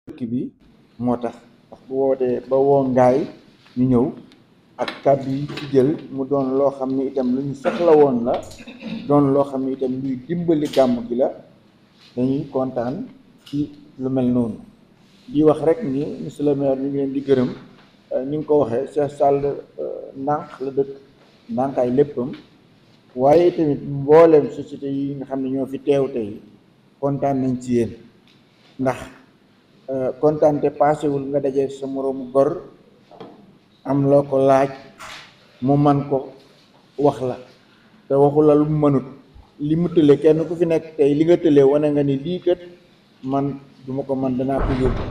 dëkk bi moo tax ndax bu wootee ba woo ngaay ñu ñëw ak kàddu yi ci jël mu doon loo xam ne itam lu ñu soxla woon la doon loo xam ne itam luy dimbali gàmm gi la dañuy kontaan ci lu mel noonu di wax rek ni monsieur le maire ñu ngi leen di gërëm ni nga ko waxee Cheikh Sall ndànk la dëkk ndànkaay léppam waaye tamit mbooleem société yi nga xam ne ñoo fi teew tey kontaan nañ ci yéen ndax kontaan te paasewul nga dajee sa moroomu gor am loo ko laaj mu man ko wax la te waxu la lu mu mënut li mu tële kenn ku fi nekk tey li nga tëlee wane nga ni lii kat man duma ko man danaa ko yóbbu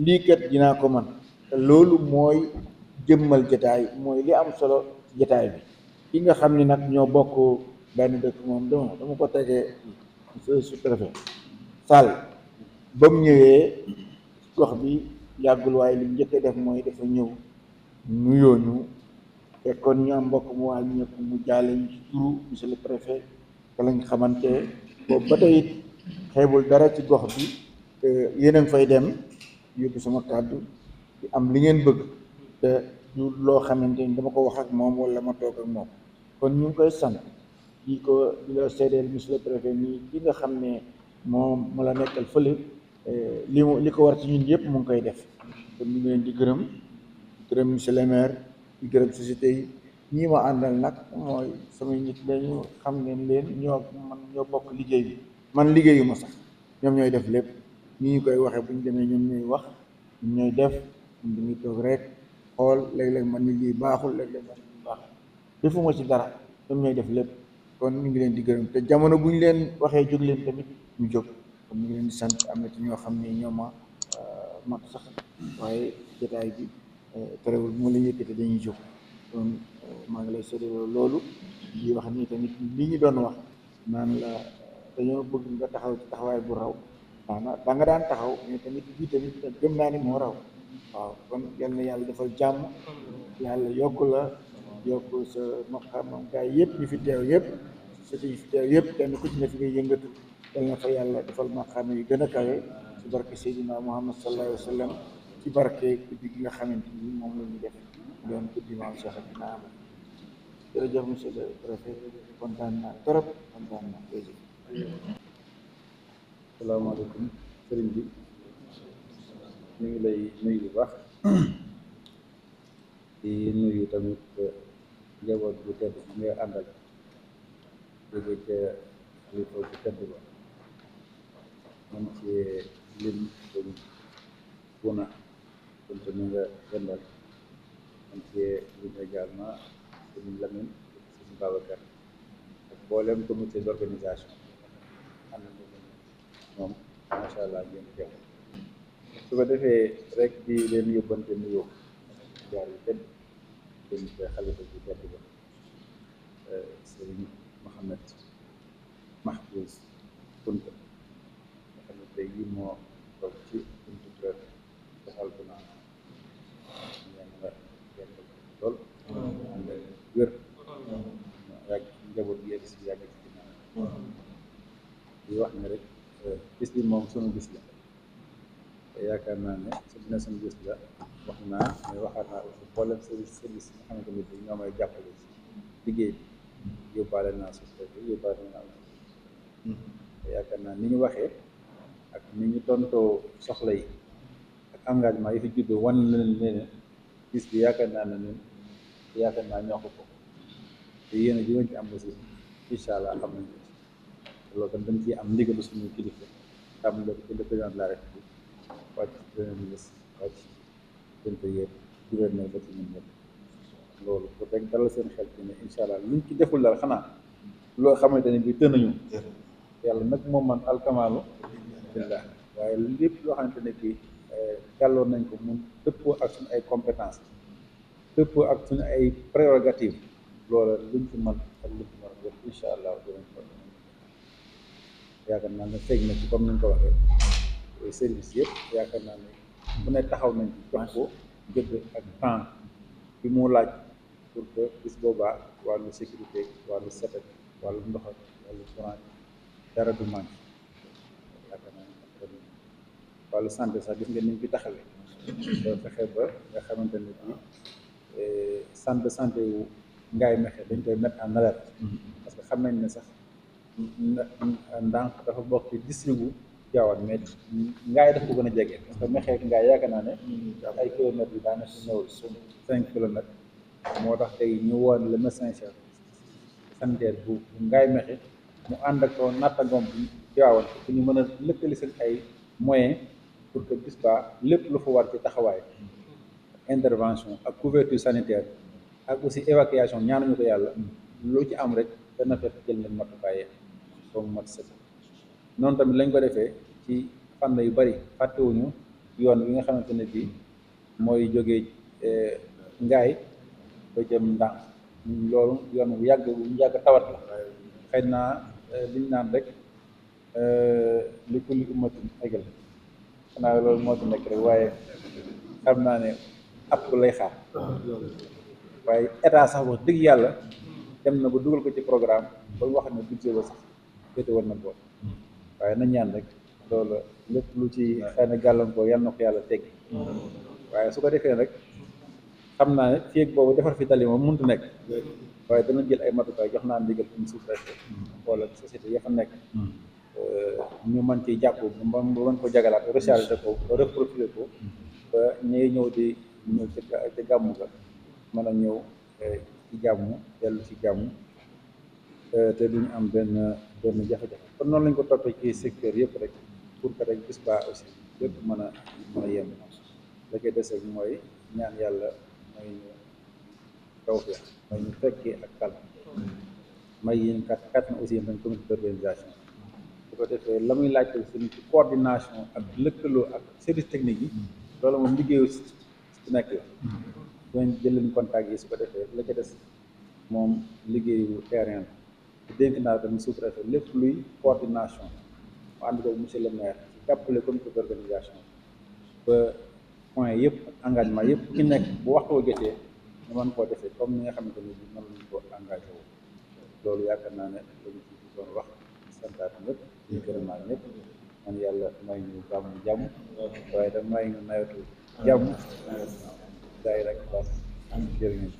lii kat dinaa ko man te loolu mooy jëmmal jataay mooy li am solo jataay bi ki nga xam ni nag ñoo bokk benn dëkk moom dama ko tegee sous-préfet Sall ba mu ñëwee gox bi yàggul waaye li njëkk a def mooy dafa ñëw nuyoo ñu fekkoon ñu am mbokk mu waa ñëpp mu jaale ñu ci turu monsieur le préfet te lañ xamante boobu ba tey it xeebul dara ci gox bi yéen a ngi fay dem yóbbu sama kàddu di am li ngeen bëgg te du loo xamante ni dama ko wax ak moom wala ma toog ak moom kon ñu ngi koy sant di la seedeel monsieur le préfet nii ki nga xam ne moom mu la nekkal fële li ko war ci ñun yëpp mu ngi koy def kon ñu ngi leen di gërëm monsieur le maire di gërëm société yi ñii ma àndal nag mooy samay nit lañu xam ngeen leen ñoo bokk liggéey bi man liggéeyu ma sax ñoom ñooy def lépp ni ñu koy waxee bu ñu demee ñoom ñooy wax ñoom ñooy def ñun dañuy toog rek xool léeg-léeg man ni lii baaxul léeg-léeg man ni lii baaxul defuma ci dara ñoom ñooy def lépp kon ñu ngi leen di gërëm te jamono bu ñu leen waxee jóg leen tamit ñu jóg kon ñu ngi leen di sant am na ci ñoo xam ne ñoo ma mag sax waaye jotaay bi terewul moo la yëkkate dañuy jóg kon maa ngi lay séddale loolu di wax nii tamit li ñu doon wax naan la dañoo bëgg nga taxaw ci taxawaay bu raw da nga daan taxaw mais tamit bii tamit gëm naa ni moo raw waaw kon yal na yàlla defal jàmm yàlla yokk la yokk sa maqaamam gaay yëpp ñu fi teew yëpp sëti yi fi teew yëpp kenn ku ci ne fi ngay yëngatu yal na fa yàlla defal maqaam yi gën a kawe ci barke Seydina Muhammad sallallahu alayhi wa sallam ci barke guddi gi nga xamante ni moom la ñu def doon guddi maam Cheikh dina am jërëjëf monsieur le préfet kontaan naa trop kontaan naa jërëjëf. salaamaaleykum sëriñ bi ñu ngi lay nuyu bu baax di nuyu tamit njaboot bu tedd bi nga àndal jóge ca xalifa bu tedd ba man ci lim sëñ Buna kon te ñu nga jëndal man ci lim également sëñ Lamine sëñ Babacar ak mboolem comité d'organisation ànd moom macha allah ngeen teew su ko defee rek di leen yóbbante nuyoo jaar yu tedd dem ci xalifa bu tedd ba sëriñ Mohamed Mahfouz Kounta nga xam ne tey jii moo toog ci buntu kër defal bu naan ñeen nga yàgg lool ànd wér yàgg njaboot gi si yàgg ci ginnaaw di wax ne rek bis bi moom sunu bis la te yaakaar naa ne su dina sunu bis la wax naa mais waxaat naa aussi mboolem service nga xamante ni bi ñoo may jàppale ci liggéey bi yóbbaale naa société bi yóbbaale naa te yaakaar naa ni ñu waxee ak ni ñu tontoo soxla yi ak engagement yi fi juddoo wan leen ne bis bi yaakaar naa ne ñun yaakaar naa ñoo ko te yéen a ji ci am aussi incha allah xam nañ ko loolu tam dañ ciy am ndigalu suñu kilifa xam nga ci le président de la république wàcc ci premier ministre wàcc intérieur gouverneur ba ci ñun ñëpp loolu pour rek dalal seen xel ci ne incha allah luñ ci deful daal xanaa loo xamante ne bii tënañu yàlla nag moom man alkamaalu billah waaye lépp loo xamante ne bii jàlloon nañ ko mun dëppoo ak suñu ay compétence dëppoo ak suñu ay prérogative loola luñ ci mën ak luñ ci mën a def incha allah dinañ ko yaakaar naa ne fekk na ci comme ni ñu ko waxee service yëpp yaakaar naa ne bu ne taxaw nañ ci jox ko gëdd ak temps bi mu laaj pour que bis boobaa wàllu sécurité wàllu setet wàllu ndox ak wàllu courant dara du manqué yaakaar naa ne après wàllu santé sax gis nga ni ñu fi taxawee ba fexe ba nga xamante ne bii centre de santé wu Ngaye Mékhé dañ koy mettre en alerte parce que xam nañ ne sax ndànk dafa bokk ci district bu Tivaouane mais Ngaye daf ko gën a jege parce que Mékhé ak Ngaye yaakaar naa ne ay kilomètres yi daanaka ñëwul 5 kilomètres moo tax tey ñu woon le médecin chef sanitaire bu Ngaye Mékhé mu ànd ak nattangoom bi Tivaouane pour ñu mën a lëkkali seen ay moyens pour que bis ba lépp lu fa war ci taxawaay intervention ak couverture sanitaire ak aussi évacuation ñaanuñu ko yàlla lu ci am rek dana fekk jël nañ matukaay comme mat sëkk noonu tamit lañ ko defee ci fànn yu bari fàttewuñu yoon wi nga xamante ne bii mooy jógee Ngaye ba jëm Ndànk loolu yoon bu yàgg tawat la xëy naa liñ naan rek li kulli ummatin ajal xanaa loolu moo ci nekk rek waaye xam naa ne ab lay xaar waaye état sax wax dëgg yàlla dem na ba dugal ko ci programme ba wax ne budget ba sax féete war na bool waaye nañ ñaan rek loolu lépp lu ci xëy na gàllankoor yal na ko yàlla teggi waaye su ko defee rek xam naa ne fii ak boobu defar fi tali moom mënut nekk waaye dana jël ay matukaay jox naa ndigal suñu sous-préfet wala société ya fa nekk ñu mën ci jàpp ba mën ko jagalaat rechargé ko reprofilé ko ba ñuy ñëw di ñëw ca gàmmu ga mën a ñëw ci jàmm dellu ci jàmm te duñu am benn jafe-jafe kon noonu lañ ko toppee ci secteur yëpp rek pour que rek bis ba aussi lépp mën a yem la koy dese mooy ñaan yàlla may ñu tawfeex may ñu fekkee ak kal may yéen kat na aussi dañ comité d'organisation su ko defee la muy laajte suñu ci coordination ak lëkkaloo ak service technique yi loolu moom liggéeyu si nekk la doon jël leen contact yi su ko defee la ca des moom liggéeyu terrain la dénk naa tamit sous-préfet lépp luy coordination mu ànd ko monsieur le maire ci jàppale comité d'organisation ba point yëpp ak engagement yëpp ci nekk bu waxtoo jotee ñu mën koo defee comme ni nga xamante ne bii noonu lañ ko engagé wu loolu yaakaar naa ne lañu ci doon wax santaat ñëpp ñu gërëmaat ñëpp man yàlla may ñu jàmm waaye da may ñu nawetu jàmm daay rek baax jërëjëf.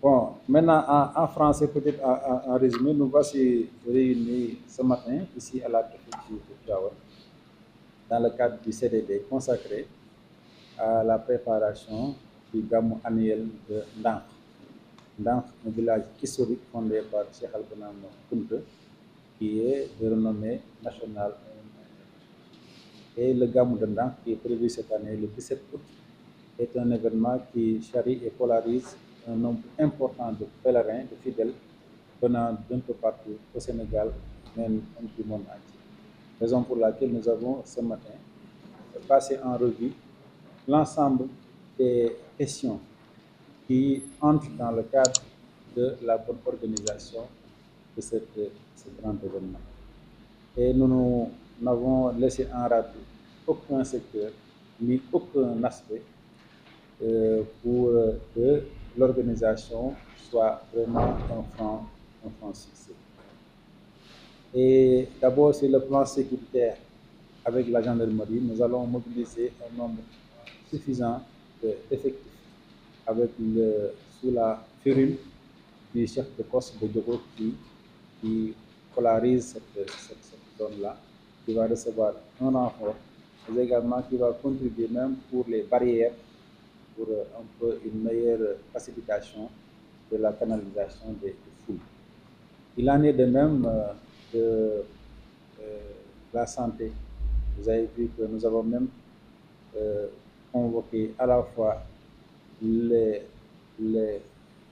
Bon, maintenant en français, peut-être en résumé, nous voici réunis ce matin ici à la préfecture de Tivaouane dans le cadre du CDD consacré à la préparation du Gamou annuel de Ndank. Ndank, un village historique fondé par Cheikh Al-Bounam Kounta, qui est de renommée nationale. Et le Gamou de Ndank, qui est prévu cette année, le 17 août, est un événement qui charrie et polarise un nombre important de pèlerins, de fidèles venant d'un peu partout au Sénégal, même du monde entier. Raison pour laquelle nous avons ce matin passé en revue l'ensemble des questions qui entrent dans le cadre de la bonne organisation de ce grand événement. Et nous n'avons laissé en rade aucun secteur ni aucun aspect pour que l'organisation soit vraiment un franc succès. Et d'abord, sur le plan sécuritaire, avec la gendarmerie, nous allons mobiliser un nombre suffisant d'effectifs avec sous la férule du chef de poste de Diogo qui polarise cette zone-là, qui va recevoir un renfort, mais également qui va contribuer même pour les barrières, pour un peu une meilleure facilitation de la canalisation des foules. Il en est de même de la santé. Vous avez vu que nous avons même convoqué à la fois les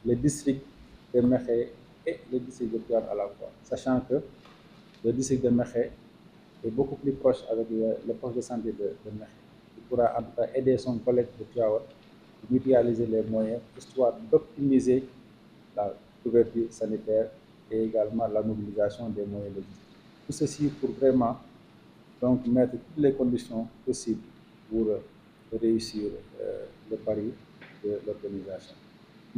districts de Mékhé et le district de Tivaouane à la fois, sachant que le district de Mékhé est beaucoup plus proche avec le poste de santé de Mékhé. Il pourra en tout cas aider son collègue de Tivaouane à mutualiser les moyens, histoire d'optimiser la couverture sanitaire et également la mobilisation des moyens logistiques. Tout ceci pour vraiment donc mettre toutes les conditions possibles pour réussir le pari de l'organisation.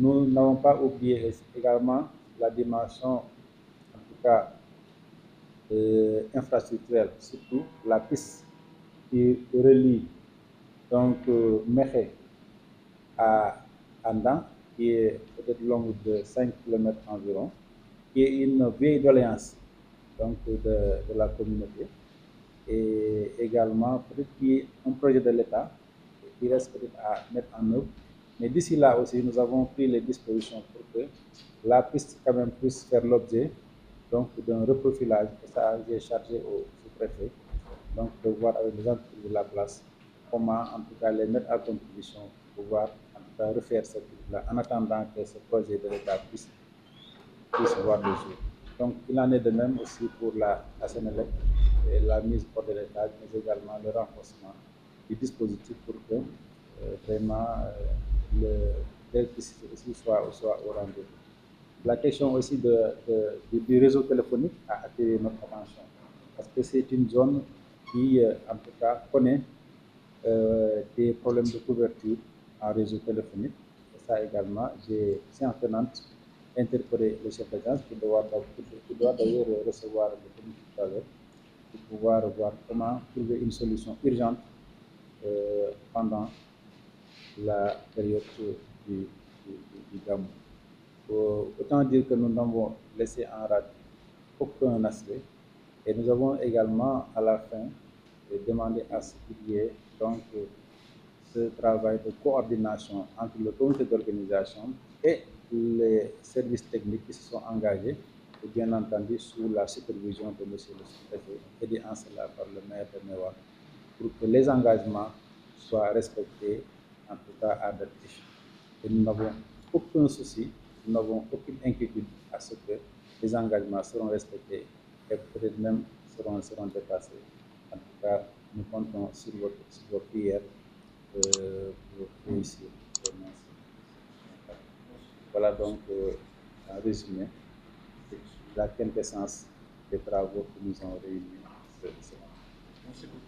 Nous n'avons pas oublié également la dimension, en tout cas, infrastructurelle, surtout la piste qui relie donc Mékhé à Andan, qui est peut-être longue de 5 kilomètres environ, qui est une vieille doléance donc, de la communauté, et également peut-être qui est un projet de l'État qui reste peut-être à mettre en œuvre. Mais d'ici là aussi, nous avons pris les dispositions pour que la piste quand même puisse faire l'objet donc d'un reprofilage. Et ça, j'ai chargé au sous-préfet donc de voir avec les entreprises de la place comment en tout cas les mettre à contribution pour pouvoir en tout cas refaire cette route-là en attendant que ce projet de l'État puisse voir le jour. Donc il en est de même aussi pour la Sénélec et la mise hors de l'étage, mais également le renforcement du dispositif pour que vraiment l'électricité aussi soit au rendez-vous. La question aussi du réseau téléphonique a attiré notre attention parce que c'est une zone qui, en tout cas, connaît des problèmes de couverture en réseau téléphonique. Et ça également, j'ai séance tenante interpellé le chef d'agence qui doit d'ailleurs recevoir le comité tout à l'heure pour pouvoir voir comment trouver une solution urgente pendant la période du Gamou. Autant dire que nous n'avons laissé en rade aucun aspect et nous avons également à la fin demandé à ce qu'il y ait donc ce travail de coordination entre le comité d'organisation et les services techniques qui se sont engagés, et bien entendu sous la supervision de M. le sous-préfet, aidé en cela par le maire de Mewa, pour que les engagements soient respectés, en tout cas à date échue. Et nous n'avons aucun souci, nous n'avons aucune inquiétude à ce que les engagements seront respectés et peut-être même seront dépassés. En tout cas, nous comptons sur vos prières pour réussir. Voilà donc, en résumé, la quintessence des travaux que nous avons réunis ce matin. Merci beaucoup.